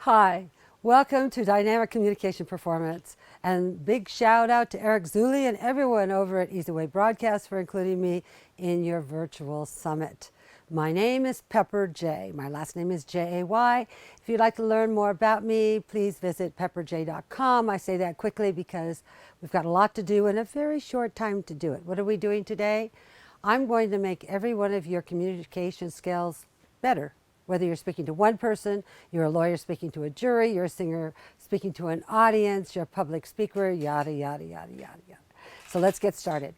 Hi, welcome to Dynamic Communication Performance, and big shout out to Eric Zuley and everyone over at eZWay Broadcast for including me in your virtual summit. My name is Pepper J. My last name is J-A-Y. If you'd like to learn more about me, please visit pepperj.com. I say that quickly because we've got a lot to do and a very short time to do it. What are we doing today? I'm going to make every one of your communication skills better. Whether you're speaking to one person, you're a lawyer speaking to a jury, you're a singer speaking to an audience, you're a public speaker, yada, yada, yada, yada, yada. So let's get started.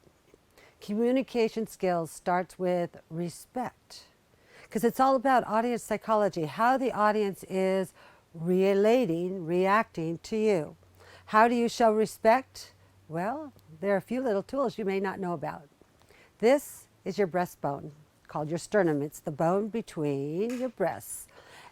Communication skills starts with respect, because it's all about audience psychology, how the audience is reacting to you. How do you show respect? Well, there are a few little tools you may not know about. This is your breastbone, called your sternum. It's the bone between your breasts,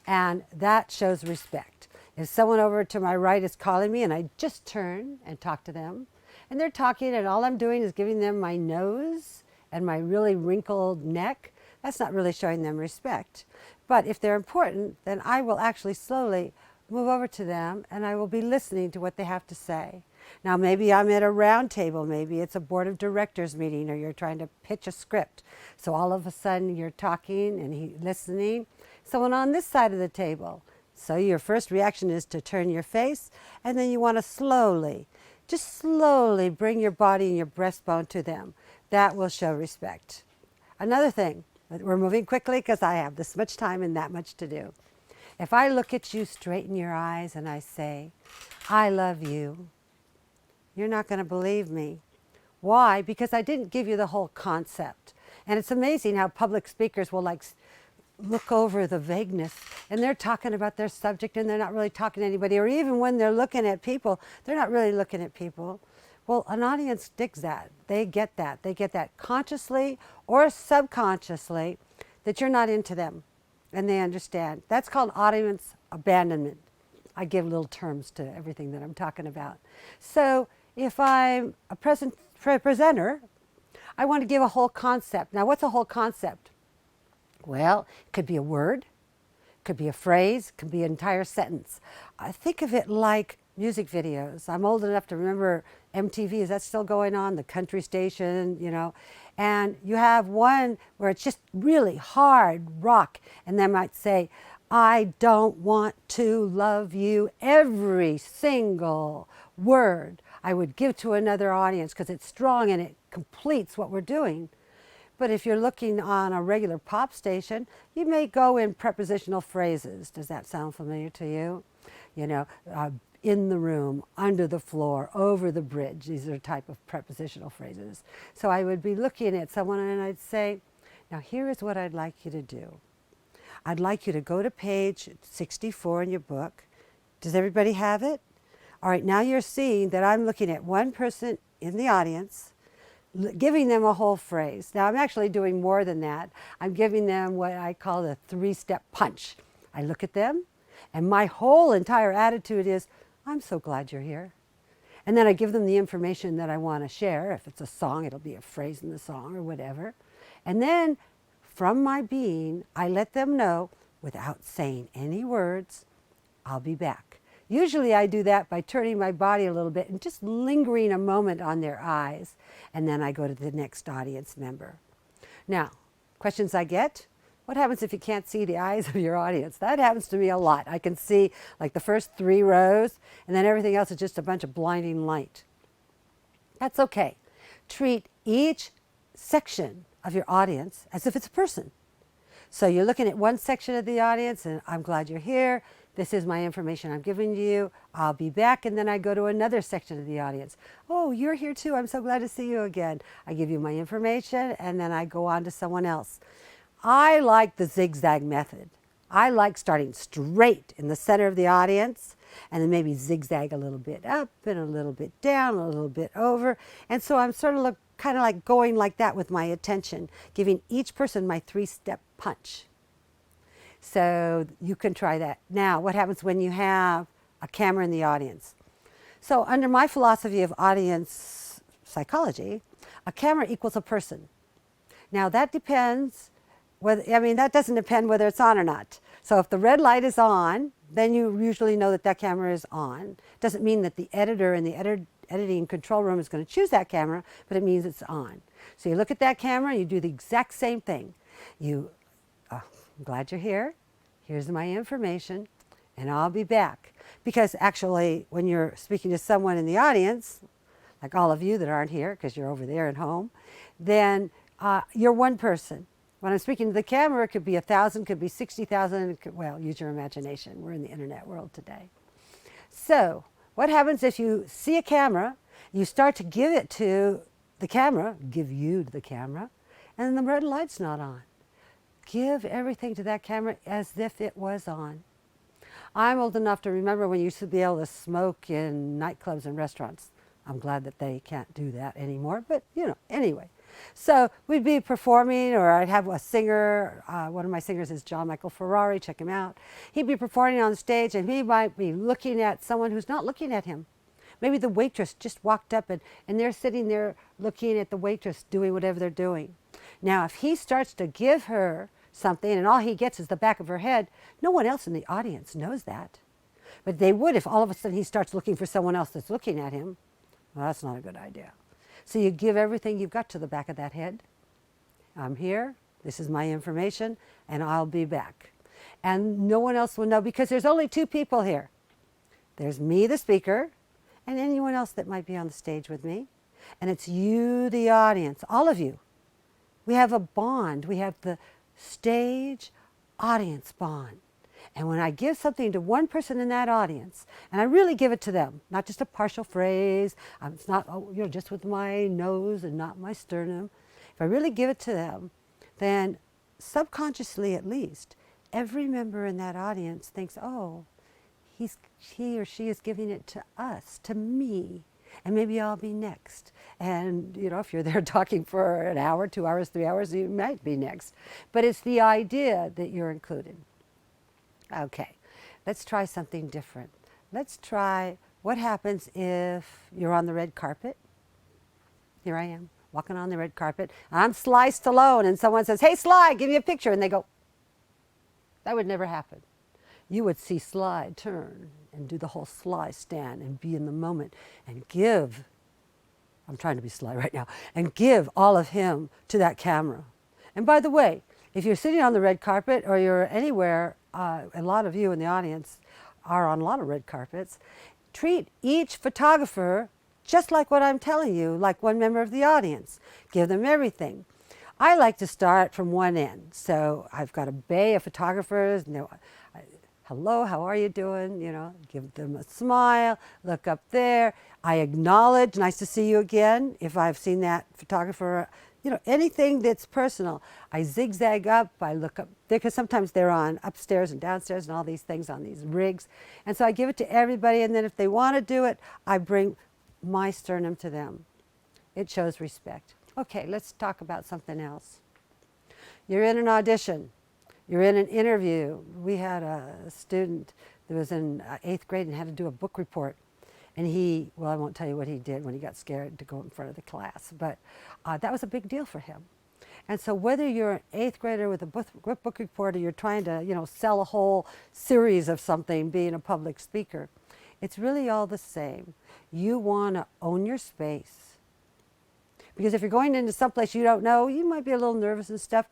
and that shows respect. If someone over to my right is calling me and I just turn and talk to them, and they're talking and all I'm doing is giving them my nose and my really wrinkled neck, that's not really showing them respect. But if they're important, then I will actually slowly move over to them and I will be listening to what they have to say. Now, maybe I'm at a round table, maybe it's a board of directors meeting, or you're trying to pitch a script. So all of a sudden you're talking and listening. Someone on this side of the table. So your first reaction is to turn your face, and then you want to slowly, just slowly bring your body and your breastbone to them. That will show respect. Another thing, we're moving quickly because I have this much time and that much to do. If I look at you straight in your eyes and I say, I love you, you're not going to believe me. Why? Because I didn't give you the whole concept. And it's amazing how public speakers will look over the vagueness, and they're talking about their subject and they're not really talking to anybody, or even when they're looking at people, they're not really looking at people. Well, an audience digs that. They get that. They get that consciously or subconsciously that you're not into them, and they understand. That's called audience abandonment. I give little terms to everything that I'm talking about. So if I'm a presenter, I want to give a whole concept. Now, what's a whole concept? Well, it could be a word, it could be a phrase, it could be an entire sentence. I think of it like music videos. I'm old enough to remember MTV. Is that still going on? The country station, you know. And you have one where it's just really hard rock, and they might say, I don't want to love you. Every single word I would give to another audience because it's strong and it completes what we're doing. But if you're looking on a regular pop station, you may go in prepositional phrases. Does that sound familiar to you? You know, in the room, under the floor, over the bridge. These are type of prepositional phrases. So I would be looking at someone and I'd say, now here is what I'd like you to do. I'd like you to go to page 64 in your book. Does everybody have it? All right, now you're seeing that I'm looking at one person in the audience, giving them a whole phrase. Now I'm actually doing more than that. I'm giving them what I call the three-step punch. I look at them, and my whole entire attitude is, I'm so glad you're here. And then I give them the information that I want to share. If it's a song, it'll be a phrase in the song or whatever. And then from my being, I let them know, without saying any words, I'll be back. Usually I do that by turning my body a little bit and just lingering a moment on their eyes, and then I go to the next audience member. Now, questions I get, what happens if you can't see the eyes of your audience? That happens to me a lot. I can see like the first 3 rows, and then everything else is just a bunch of blinding light. That's okay. Treat each section of your audience as if it's a person. So you're looking at one section of the audience, and I'm glad you're here. This is my information I'm giving to you. I'll be back. And then I go to another section of the audience. Oh, you're here too. I'm so glad to see you again. I give you my information, and then I go on to someone else. I like the zigzag method. I like starting straight in the center of the audience, and then maybe zigzag a little bit up and a little bit down, a little bit over. And so I'm sort of kind of like going like that with my attention, giving each person my 3-step punch. So you can try that. Now, what happens when you have a camera in the audience? So under my philosophy of audience psychology, a camera equals a person. Now that depends that doesn't depend whether it's on or not. So if the red light is on, then you usually know that that camera is on. Doesn't mean that the editor in the editing control room is going to choose that camera, but it means it's on. So you look at that camera, you do the exact same thing. I'm glad you're here. Here's my information, and I'll be back. Because actually, when you're speaking to someone in the audience, like all of you that aren't here because you're over there at home, then you're one person. When I'm speaking to the camera, it could be 1,000, could be 60,000. Well, use your imagination. We're in the internet world today. So what happens if you see a camera, you start to give it to the camera, give you to the camera, and the red light's not on? Give everything to that camera as if it was on. I'm old enough to remember when you used to be able to smoke in nightclubs and restaurants. I'm glad that they can't do that anymore, but anyway. So we'd be performing, or I'd have a singer. One of my singers is John Michael Ferrari. Check him out. He'd be performing on stage, and he might be looking at someone who's not looking at him. Maybe the waitress just walked up, and they're sitting there looking at the waitress doing whatever they're doing. Now, if he starts to give her something, and all he gets is the back of her head, no one else in the audience knows that. But they would if all of a sudden he starts looking for someone else that's looking at him. Well, that's not a good idea. So you give everything you've got to the back of that head. I'm here, this is my information, and I'll be back. And no one else will know because there's only two people here. There's me, the speaker, and anyone else that might be on the stage with me. And it's you, the audience, all of you. We have a bond. We have the stage audience bond. And when I give something to one person in that audience, and I really give it to them, not just a partial phrase, it's not just with my nose and not my sternum. If I really give it to them, then subconsciously at least, every member in that audience thinks, oh, he or she is giving it to us, to me, and maybe I'll be next. And if you're there talking for an hour, 2 hours, 3 hours, you might be next. But it's the idea that you're included. Okay, let's try something different. Let's try what happens if you're on the red carpet. Here I am, walking on the red carpet. I'm Sly Stallone, and someone says, hey, Sly, give me a picture. And they go, that would never happen. You would see Sly turn and do the whole Sly stand and be in the moment and give, I'm trying to be Sly right now, and give all of him to that camera. And by the way, if you're sitting on the red carpet or you're anywhere, a lot of you in the audience are on a lot of red carpets, treat each photographer just like what I'm telling you, like one member of the audience. Give them everything. I like to start from one end. So I've got a bay of photographers. Hello, how are you doing? Give them a smile, look up there. I acknowledge, nice to see you again. If I've seen that photographer, anything that's personal. I zigzag up, I look up, because sometimes they're on upstairs and downstairs and all these things on these rigs. And so I give it to everybody, and then if they want to do it, I bring my sternum to them. It shows respect. Okay, let's talk about something else. You're in an audition. You're in an interview. We had a student that was in 8th grade and had to do a book report. And I won't tell you what he did when he got scared to go in front of the class, but that was a big deal for him. And so whether you're an 8th grader with a book report or you're trying to, sell a whole series of something, being a public speaker, it's really all the same. You want to own your space. Because if you're going into someplace you don't know, you might be a little nervous and stuff.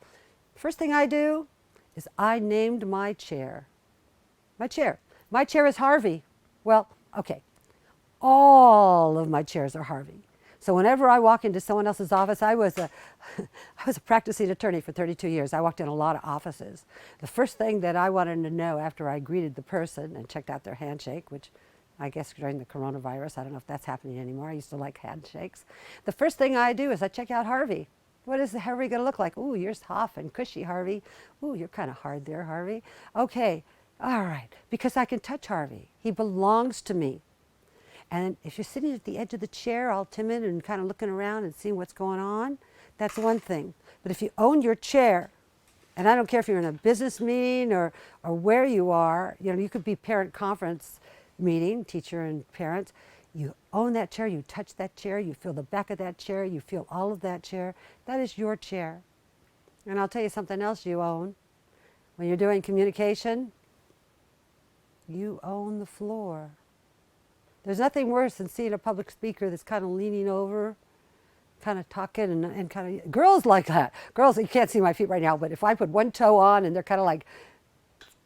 First thing I do is I named my chair. My chair. My chair is Harvey. Well, okay. All of my chairs are Harvey. So whenever I walk into someone else's office, I was a practicing attorney for 32 years. I walked in a lot of offices. The first thing that I wanted to know after I greeted the person and checked out their handshake, which I guess during the coronavirus, I don't know if that's happening anymore. I used to like handshakes. The first thing I do is I check out Harvey. What is Harvey going to look like? Ooh, you're soft and cushy, Harvey. Ooh, you're kind of hard there, Harvey. Okay, all right, because I can touch Harvey. He belongs to me. And if you're sitting at the edge of the chair, all timid and kind of looking around and seeing what's going on, that's one thing. But if you own your chair, and I don't care if you're in a business meeting or where you are, you could be parent conference meeting, teacher and parents, you own that chair, you touch that chair, you feel the back of that chair, you feel all of that chair. That is your chair. And I'll tell you something else you own. When you're doing communication, You own the floor. There's nothing worse than seeing a public speaker that's kind of leaning over, kind of talking and kind of, girls like that. Girls, you can't see my feet right now, but if I put one toe on and they're kind of like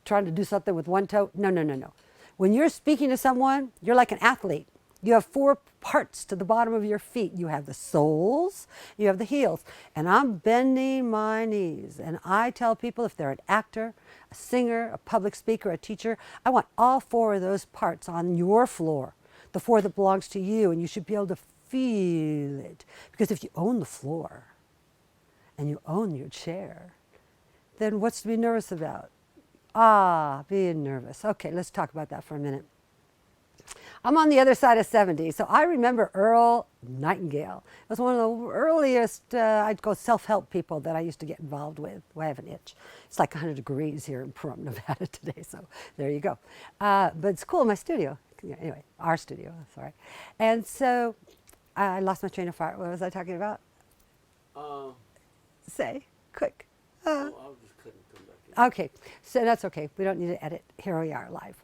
trying to do something with one toe, no, no, no, no. When you're speaking to someone, you're like an athlete. You have 4 parts to the bottom of your feet. You have the soles, you have the heels. And I'm bending my knees. And I tell people if they're an actor, a singer, a public speaker, a teacher, I want all 4 of those parts on your floor, the 4 that belongs to you. And you should be able to feel it. Because if you own the floor and you own your chair, then what's to be nervous about? Being nervous. Okay, let's talk about that for a minute. I'm on the other side of 70, so I remember Earl Nightingale. It was one of the earliest, I'd go self-help people that I used to get involved with. Well, I have an itch. It's like 100 degrees here in Pahrump, Nevada today, so there you go. But it's cool in my studio. Anyway, our studio, sorry. And so I lost my train of thought. What was I talking about? Say, quick. I just couldn't come back in. Okay, so that's okay. We don't need to edit. Here we are live.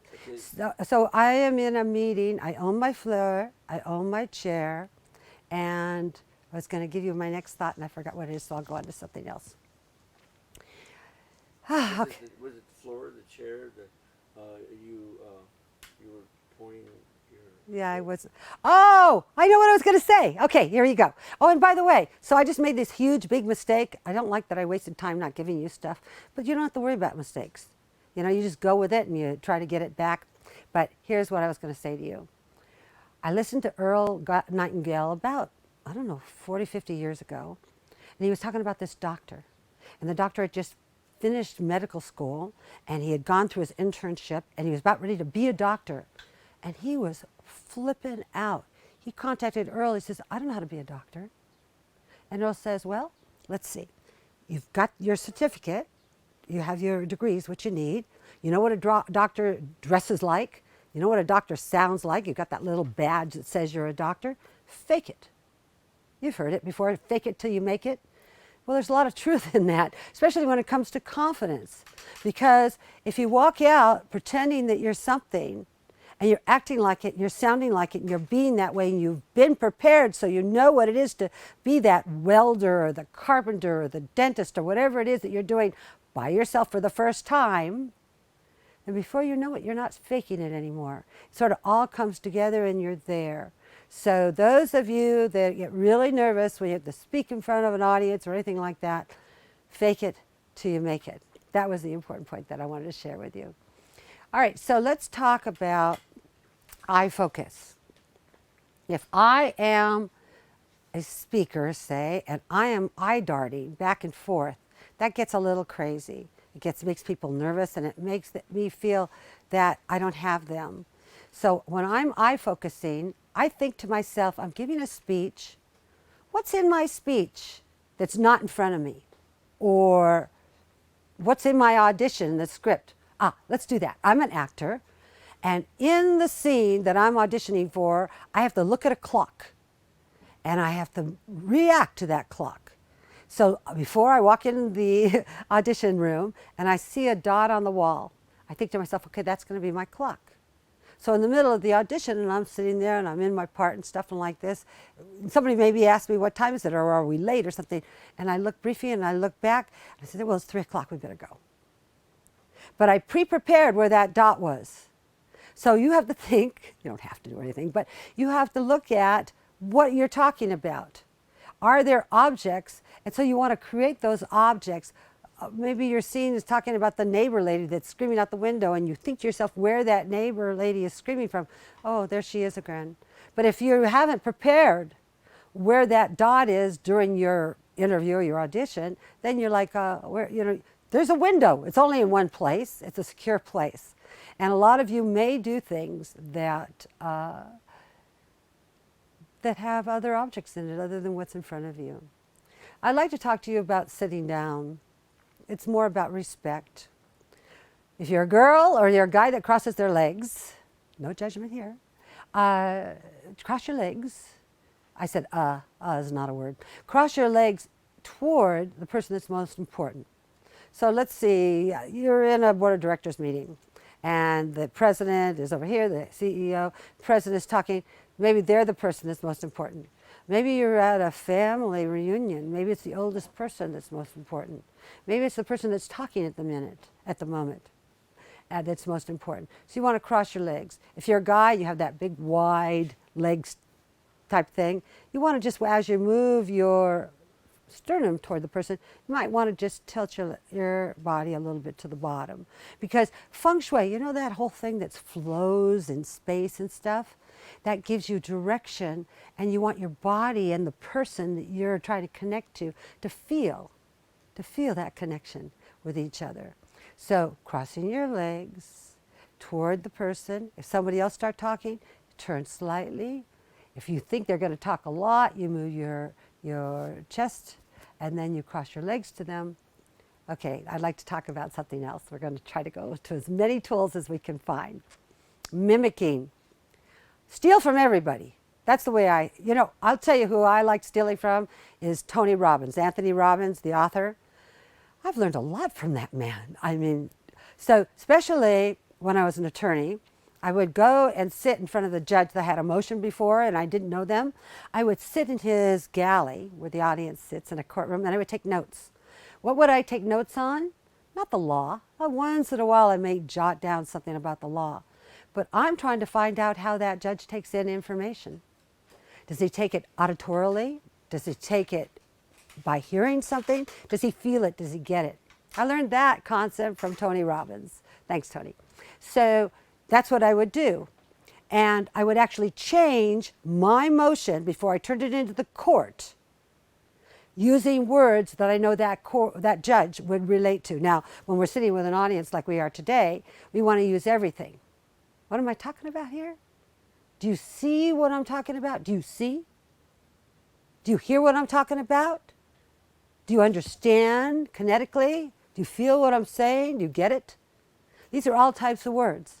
So I am in a meeting. I own my floor. I own my chair. And I was going to give you my next thought, and I forgot what it is, so I'll go on to something else. Okay. Was it the floor, the chair, you were pointing your... Yeah, I was. Oh, I know what I was going to say. Okay, here you go. Oh, and by the way, so I just made this huge, big mistake. I don't like that I wasted time not giving you stuff, but you don't have to worry about mistakes. You know, you just go with it and you try to get it back. But here's what I was going to say to you. I listened to Earl Nightingale about, 40, 50 years ago, and he was talking about this doctor. And the doctor had just finished medical school, and he had gone through his internship, and he was about ready to be a doctor. And he was flipping out. He contacted Earl. He says, I don't know how to be a doctor. And Earl says, well, let's see. You've got your certificate. You have your degrees, what you need. You know what a doctor dresses like. You know what a doctor sounds like. You've got that little badge that says you're a doctor. Fake it. You've heard it before. Fake it till you make it. Well, there's a lot of truth in that, especially when it comes to confidence. Because if you walk out pretending that you're something, and you're acting like it, and you're sounding like it, and you're being that way, and you've been prepared so you know what it is to be that welder or the carpenter or the dentist or whatever it is that you're doing by yourself for the first time, and before you know it, you're not faking it anymore. It sort of all comes together and you're there. So those of you that get really nervous when you have to speak in front of an audience or anything like that, fake it till you make it. That was the important point that I wanted to share with you. All right, so let's talk about eye focus. If I am a speaker, say, and I am eye darting back and forth, that gets a little crazy. It makes people nervous, and it makes me feel that I don't have them. So when I'm eye focusing, I think to myself, I'm giving a speech. What's in my speech that's not in front of me? Or what's in my audition, the script? Let's do that. I'm an actor, and in the scene that I'm auditioning for, I have to look at a clock, and I have to react to that clock. So before I walk in the audition room and I see a dot on the wall, I think to myself, okay, that's going to be my clock. So in the middle of the audition, and I'm sitting there and I'm in my part and stuff and like this, somebody maybe asked me, what time is it, or are we late or something? And I look briefly and I look back, and I said, well, it's 3 o'clock, we better go. But I pre-prepared where that dot was. So you have to think, you don't have to do anything, but you have to look at what you're talking about. Are there objects? And so you want to create those objects. Maybe your scene is talking about the neighbor lady that's screaming out the window, and you think to yourself where that neighbor lady is screaming from. Oh, there she is again. But if you haven't prepared where that dot is during your interview or your audition, then you're like, there's a window. It's only in one place. It's a secure place. And a lot of you may do things that have other objects in it other than what's in front of you. I'd like to talk to you about sitting down. It's more about respect. If you're a girl or you're a guy that crosses their legs, no judgment here, cross your legs. I said, is not a word. Cross your legs toward the person that's most important. So let's see, you're in a board of directors meeting, and the president is over here, the CEO, the president is talking. Maybe they're the person that's most important. Maybe you're at a family reunion. Maybe it's the oldest person that's most important. Maybe it's the person that's talking at the moment, that's most important. So you want to cross your legs. If you're a guy, you have that big wide legs type thing. You want to just, as you move your sternum toward the person, you might want to just tilt your body a little bit to the bottom. Because feng shui, you know that whole thing that flows in space and stuff? That gives you direction, and you want your body and the person that you're trying to connect to feel that connection with each other. So crossing your legs toward the person. If somebody else starts talking, turn slightly. If you think they're going to talk a lot, you move your chest, and then you cross your legs to them. Okay, I'd like to talk about something else. We're going to try to go to as many tools as we can find. Mimicking. Steal from everybody. That's the way I'll tell you who I like stealing from is Tony Robbins, Anthony Robbins, the author. I've learned a lot from that man. I mean, so especially when I was an attorney, I would go and sit in front of the judge that had a motion before and I didn't know them. I would sit in his galley where the audience sits in a courtroom, and I would take notes. What would I take notes on? Not the law. Once in a while I may jot down something about the law. But I'm trying to find out how that judge takes in information. Does he take it auditorily? Does he take it by hearing something? Does he feel it? Does he get it? I learned that concept from Tony Robbins. Thanks, Tony. So that's what I would do. And I would actually change my motion before I turned it into the court using words that I know that judge would relate to. Now, when we're sitting with an audience like we are today, we want to use everything. What am I talking about here? Do you see what I'm talking about? Do you see? Do you hear what I'm talking about? Do you understand kinetically? Do you feel what I'm saying? Do you get it? These are all types of words.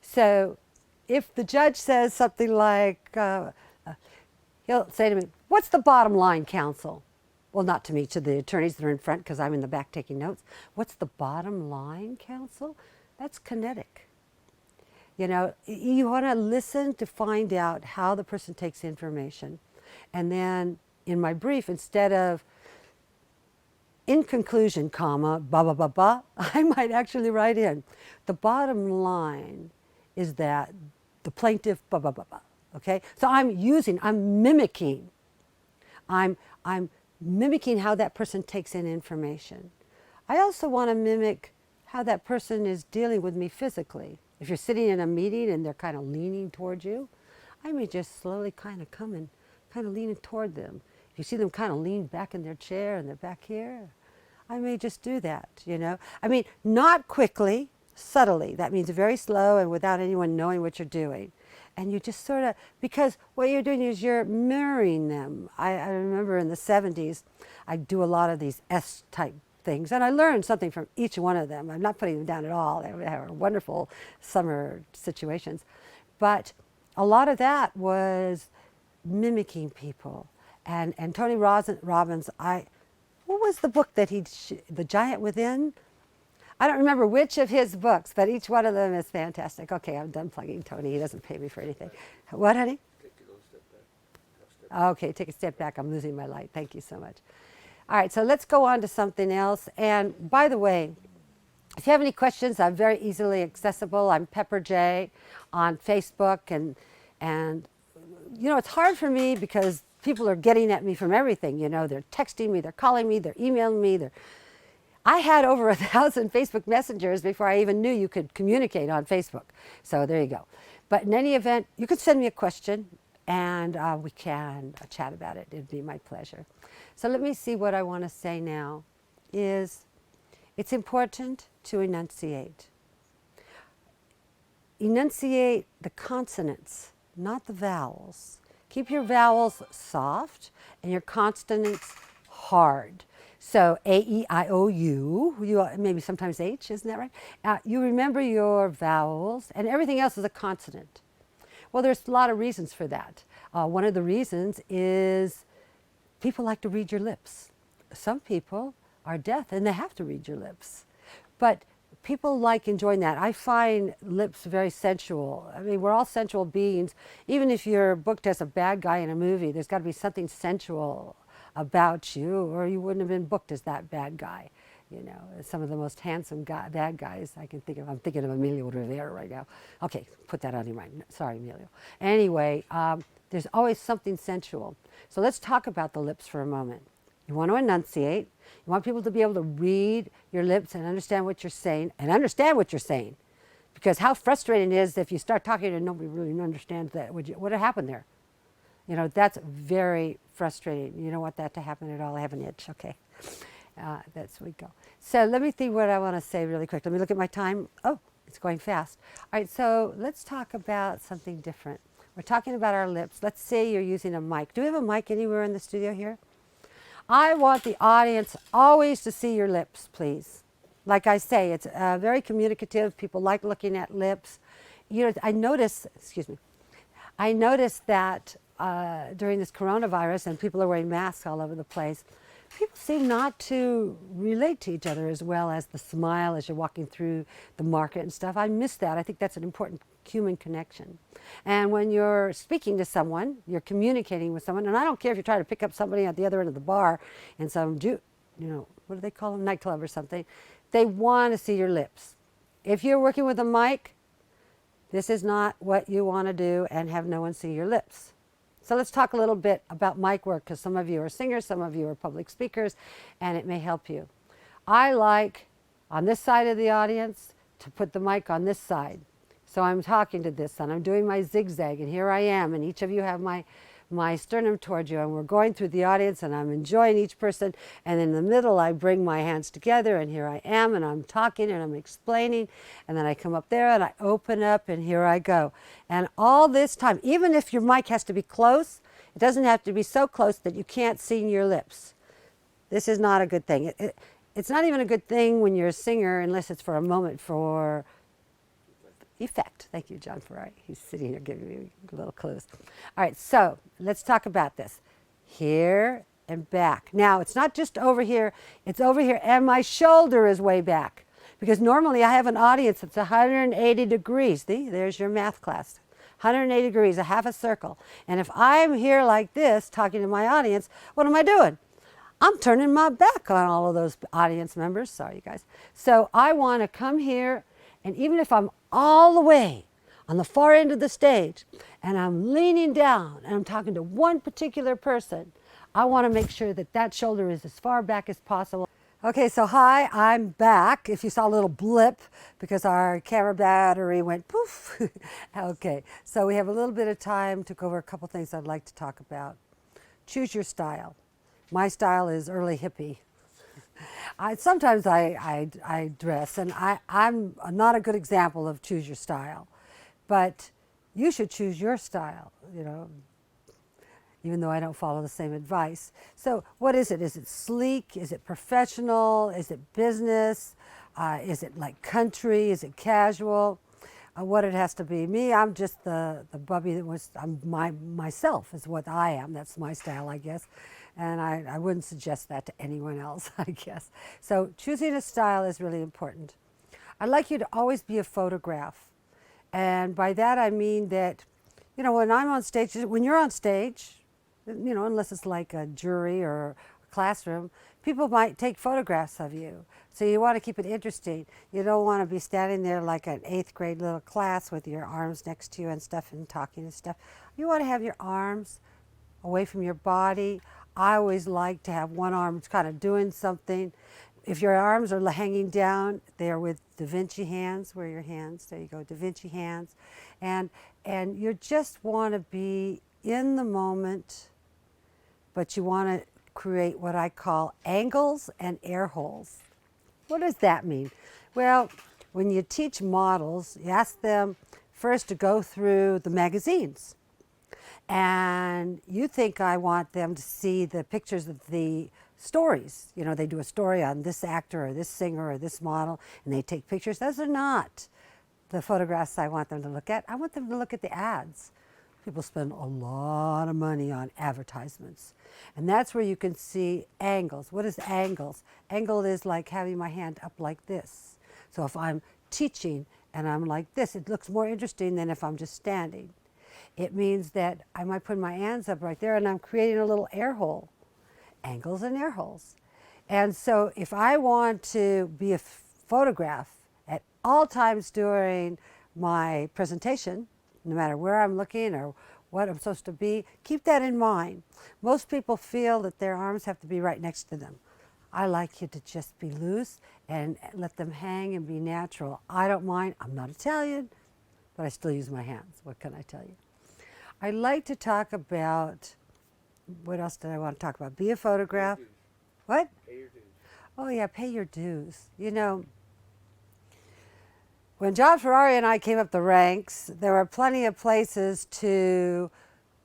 So if the judge says something like, he'll say to me, what's the bottom line, counsel? Well, not to me, to the attorneys that are in front, because I'm in the back taking notes. What's the bottom line, counsel? That's kinetic. You want to listen to find out how the person takes information. And then in my brief, instead of in conclusion, comma, blah, blah, blah, blah, I might actually write in, the bottom line is that the plaintiff, blah, blah, blah, blah. Okay? So I'm mimicking. I'm mimicking how that person takes in information. I also want to mimic how that person is dealing with me physically. If you're sitting in a meeting and they're kind of leaning towards you, I may just slowly kind of come and kind of lean toward them. If you see them kind of lean back in their chair and they're back here, I may just do that, I mean, not quickly, subtly. That means very slow and without anyone knowing what you're doing. And you just sort of, because what you're doing is you're mirroring them. I remember in the 70s, I'd do a lot of these S-type things, and I learned something from each one of them. I'm not putting them down at all. They were wonderful summer situations. But a lot of that was mimicking people. And Tony Robbins, what was the book that The Giant Within? I don't remember which of his books, but each one of them is fantastic. Okay, I'm done plugging Tony. He doesn't pay me for anything. What, honey? Take a little step back. Okay, take a step back. I'm losing my light. Thank you so much. All right, so let's go on to something else. And by the way, if you have any questions, I'm very easily accessible. I'm Pepper J on Facebook. And it's hard for me because people are getting at me from everything. They're texting me, they're calling me, they're emailing me. I had over 1,000 Facebook messengers before I even knew you could communicate on Facebook. So there you go. But in any event, you could send me a question and we can chat about it. It'd be my pleasure. So let me see what I want to say now is it's important to enunciate. Enunciate the consonants, not the vowels. Keep your vowels soft and your consonants hard. So A, E, I, O, U, maybe sometimes H, isn't that right? You remember your vowels, and everything else is a consonant. Well, there's a lot of reasons for that. One of the reasons is people like to read your lips. Some people are deaf and they have to read your lips. But people like enjoying that. I find lips very sensual. I mean, we're all sensual beings. Even if you're booked as a bad guy in a movie, there's got to be something sensual about you, or you wouldn't have been booked as that bad guy. You know, some of the most handsome bad guys I can think of. I'm thinking of Emilio Rivera right now. Okay, put that on your mind. Sorry, Emilio. Anyway, there's always something sensual. So let's talk about the lips for a moment. You want to enunciate. You want people to be able to read your lips and understand what you're saying, Because how frustrating it is if you start talking and nobody really understands that. What happened there? You know, that's very frustrating. You don't want that to happen at all. I have an itch. Okay. That's we go. So let me think what I want to say really quick. Let me look at my time. Oh, it's going fast. All right, so let's talk about something different. We're talking about our lips. Let's say you're using a mic. Do we have a mic anywhere in the studio here? I want the audience always to see your lips, please. Like I say, it's very communicative. People like looking at lips. You know, I notice that during this coronavirus, and people are wearing masks all over the place, people seem not to relate to each other as well as the smile as you're walking through the market and stuff. I miss that. I think that's an important human connection. And when you're speaking to someone, you're communicating with someone, and I don't care if you're trying to pick up somebody at the other end of the bar in some, what do they call them, nightclub or something, they want to see your lips. If you're working with a mic, this is not what you want to do and have no one see your lips. So let's talk a little bit about mic work, because some of you are singers, some of you are public speakers, and it may help you. I like, on this side of the audience, to put the mic on this side. So I'm talking to this, and I'm doing my zigzag, and here I am, and each of you have my sternum towards you, and we're going through the audience, and I'm enjoying each person, and in the middle I bring my hands together, and here I am, and I'm talking, and I'm explaining, and then I come up there, and I open up, and here I go. And all this time, even if your mic has to be close, it doesn't have to be so close that you can't see your lips. This is not a good thing. It's not even a good thing when you're a singer, unless it's for a moment for effect. Thank you, John Ferrari. He's sitting here giving me little clues. All right, so let's talk about this. Here and back. Now, it's not just over here, it's over here, and my shoulder is way back. Because normally I have an audience that's 180 degrees. See, there's your math class. 180 degrees, a half a circle. And if I'm here like this, talking to my audience, what am I doing? I'm turning my back on all of those audience members. Sorry, you guys. So I want to come here, and even if I'm all the way on the far end of the stage and I'm leaning down and I'm talking to one particular person, I want to make sure that that shoulder is as far back as possible. Okay, so hi, I'm back. If you saw a little blip because our camera battery went poof. Okay, so we have a little bit of time to go over a couple things I'd like to talk about. Choose your style. My style is early hippie. Sometimes I dress, and I'm not a good example of choose your style, but you should choose your style, even though I don't follow the same advice. So what is it? Is it sleek? Is it professional? Is it business? Is it like country? Is it casual? What it has to be. Me, I'm just the bubby that was, myself is what I am. That's my style, I guess. And I wouldn't suggest that to anyone else, I guess. So choosing a style is really important. I'd like you to always be a photograph. And by that I mean that, when I'm on stage, when you're on stage, unless it's like a jury or a classroom, people might take photographs of you. So you want to keep it interesting. You don't want to be standing there like an 8th grade little class with your arms next to you and stuff and talking and stuff. You want to have your arms away from your body. I always like to have one arm kind of doing something. If your arms are hanging down, they are with Da Vinci hands. Where are your hands? There you go, Da Vinci hands. And you just want to be in the moment, but you want to create what I call angles and air holes. What does that mean? Well, when you teach models, you ask them first to go through the magazines. And you think I want them to see the pictures of the stories. They do a story on this actor or this singer or this model, and they take pictures. Those are not the photographs I want them to look at. I want them to look at the ads. People spend a lot of money on advertisements. And that's where you can see angles. What is angles? Angle is like having my hand up like this. So if I'm teaching and I'm like this, it looks more interesting than if I'm just standing. It means that I might put my hands up right there and I'm creating a little air hole, angles and air holes. And so if I want to be a photograph at all times during my presentation, no matter where I'm looking or what I'm supposed to be, keep that in mind. Most people feel that their arms have to be right next to them. I like you to just be loose and let them hang and be natural. I don't mind. I'm not Italian, but I still use my hands. What can I tell you? I like to talk about, what else did I want to talk about? Be a photograph. What? Pay your dues. Oh yeah, pay your dues. You know, when John Ferrari and I came up the ranks, there were plenty of places to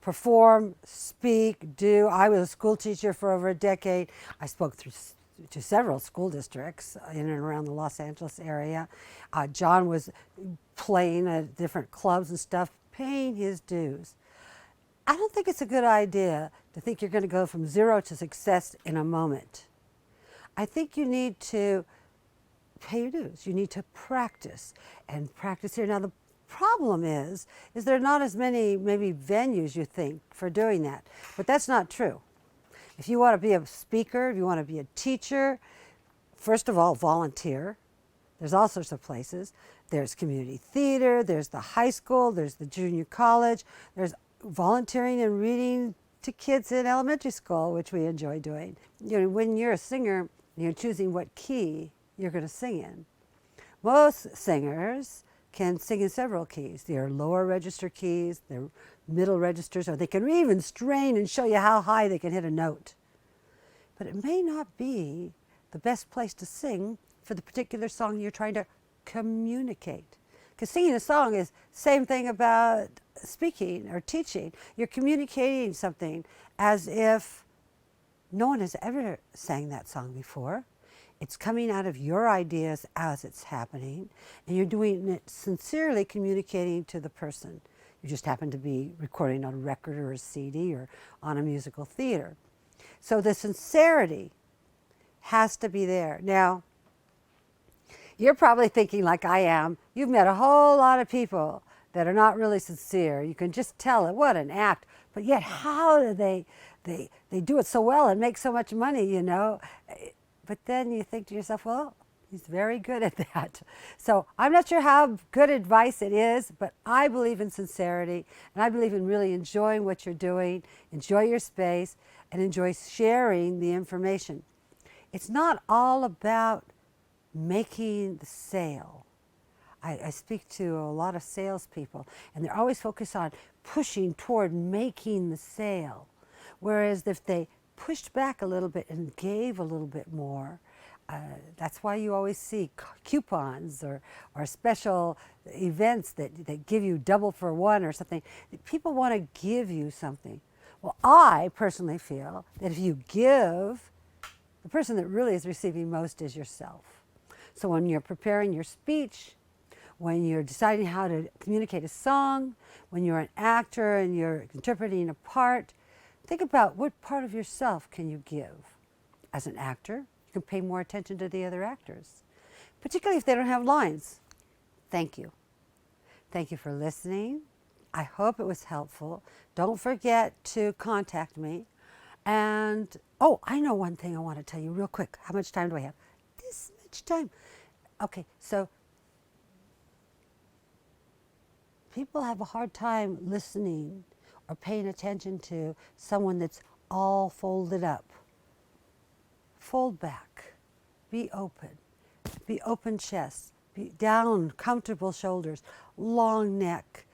perform, speak, do. I was a school teacher for over a decade. I spoke to several school districts in and around the Los Angeles area. John was playing at different clubs and stuff, paying his dues. I don't think it's a good idea to think you're going to go from zero to success in a moment. I think you need to pay your dues. You need to practice and practice here. Now the problem is there are not as many maybe venues you think for doing that, but that's not true. If you want to be a speaker, if you want to be a teacher, first of all, volunteer. There's all sorts of places. There's community theater, there's the high school, there's the junior college, there's volunteering and reading to kids in elementary school, which we enjoy doing. You know, when you're a singer, you're choosing what key you're going to sing in. Most singers can sing in several keys. There are lower register keys, there are middle registers, or they can even strain and show you how high they can hit a note. But it may not be the best place to sing for the particular song you're trying to communicate. Because singing a song is the same thing about speaking or teaching. You're communicating something as if no one has ever sang that song before. It's coming out of your ideas as it's happening, and you're doing it sincerely, communicating to the person. You just happen to be recording on a record or a CD or on a musical theater. So the sincerity has to be there. Now, you're probably thinking like I am, you've met a whole lot of people that are not really sincere. You can just tell it, what an act. But yet how do they do it so well and make so much money, you know? But then you think to yourself, well, he's very good at that. So I'm not sure how good advice it is, but I believe in sincerity, and I believe in really enjoying what you're doing, enjoy your space, and enjoy sharing the information. It's not all about making the sale. I speak to a lot of salespeople, and they're always focused on pushing toward making the sale. Whereas if they pushed back a little bit and gave a little bit more, that's why you always see coupons or special events that give you double for one or something. People want to give you something. Well, I personally feel that if you give, the person that really is receiving most is yourself. So when you're preparing your speech, when you're deciding how to communicate a song, when you're an actor and you're interpreting a part, think about what part of yourself can you give. As an actor, you can pay more attention to the other actors, particularly if they don't have lines. Thank you. Thank you for listening. I hope it was helpful. Don't forget to contact me. And, oh, I know one thing I want to tell you real quick. How much time do I have? This much time. Okay, so people have a hard time listening or paying attention to someone that's all folded up. Fold back. Be open chest, be down, comfortable shoulders, long neck.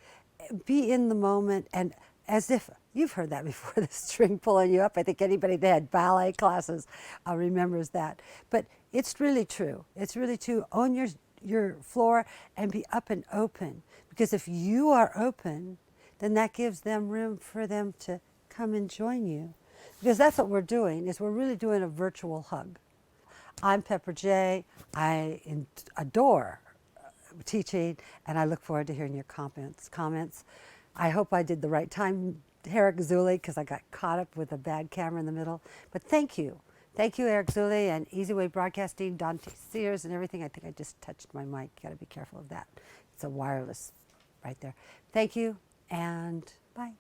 Be in the moment, and as if you've heard that before, the string pulling you up. I think anybody that had ballet classes remembers that. But it's really true. It's really true. Own your floor and be up and open. Because if you are open, then that gives them room for them to come and join you. Because that's what we're doing, is we're really doing a virtual hug. I'm Pepper J. I adore teaching, and I look forward to hearing your comments. I hope I did the right time, Herrick Zuli, because I got caught up with a bad camera in the middle. But thank you. Thank you, Eric Zuley and eZWay Broadcasting, Dante Sears and everything. I think I just touched my mic. Got to be careful of that. It's a wireless right there. Thank you, and bye.